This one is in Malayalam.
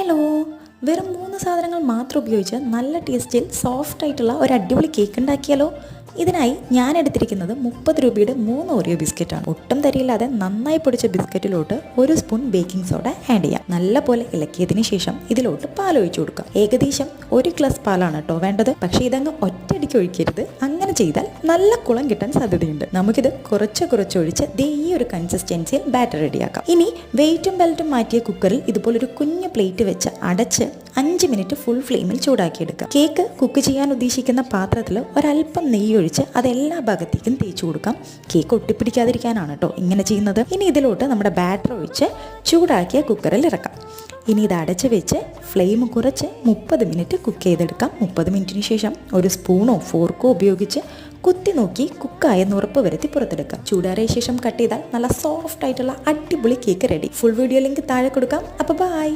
ഹലോ, വെറും 3 സാധനങ്ങൾ മാത്രം ഉപയോഗിച്ച് നല്ല ടേസ്റ്റിൽ സോഫ്റ്റ് ആയിട്ടുള്ള ഒരു അടിപൊളി കേക്ക് ഉണ്ടാക്കിയാലോ? ഇതിനായി ഞാൻ എടുത്തിരിക്കുന്നത് 30 രൂപയുടെ 3 ഓറിയോ ബിസ്ക്കറ്റാണ്. ഒട്ടും തരിയില്ലാതെ നന്നായി പൊടിച്ച ബിസ്ക്കറ്റിലോട്ട് 1 സ്പൂൺ ബേക്കിംഗ് സോഡ ആഡ് ചെയ്യാം. നല്ലപോലെ ഇളക്കിയതിന് ശേഷം ഇതിലോട്ട് പാൽ ഒഴിച്ചു കൊടുക്കാം. ഏകദേശം 1 ഗ്ലാസ് പാലാണ് കേട്ടോ വേണ്ടത്. പക്ഷേ ഇതങ്ങ് ഒറ്റയടിക്ക് ഒഴിക്കരുത്. അങ്ങനെ ചെയ്താൽ നല്ല കുളം കിട്ടാൻ സാധ്യതയുണ്ട്. നമുക്കിത് കുറച്ചൊഴിച്ച് ഈ ഒരു കൺസിസ്റ്റൻസിയിൽ ബാറ്റർ റെഡിയാക്കാം. ഇനി വെയിറ്റും ബെൽറ്റും മാറ്റിയ കുക്കറിൽ ഇതുപോലൊരു കുഞ്ഞു പ്ലേറ്റ് വെച്ച് അടച്ച് 5 മിനിറ്റ് ഫുൾ ഫ്ലെയിമിൽ ചൂടാക്കിയെടുക്കാം. കേക്ക് കുക്ക് ചെയ്യാൻ ഉദ്ദേശിക്കുന്ന പാത്രത്തിൽ ഒരല്പം നെയ്യ് ഒഴിച്ച് അതെല്ലാ ഭാഗത്തേക്കും തേച്ച് കൊടുക്കാം. കേക്ക് ഒട്ടിപ്പിടിക്കാതിരിക്കാനാണ് കേട്ടോ ഇങ്ങനെ ചെയ്യുന്നത്. ഇനി ഇതിലോട്ട് നമ്മുടെ ബാറ്റർ ഒഴിച്ച് ചൂടാക്കിയ കുക്കറിൽ ഇറക്കാം. ഇനി ഇത് അടച്ച് വെച്ച് ഫ്ലെയിം കുറച്ച് 30 മിനിറ്റ് കുക്ക് ചെയ്തെടുക്കാം. 30 മിനിറ്റിന് ശേഷം ഒരു സ്പൂണോ ഫോർക്കോ ഉപയോഗിച്ച് കുത്തി നോക്കി കുക്കായെന്ന് ഉറപ്പ് വരുത്തി പുറത്തെടുക്കാം. ചൂടാറിയ ശേഷം കട്ട് ചെയ്താൽ നല്ല സോഫ്റ്റ് ആയിട്ടുള്ള അടിപൊളി cake ready. Full video link താഴെ കൊടുക്കാം. അപ്പോൾ ബൈ.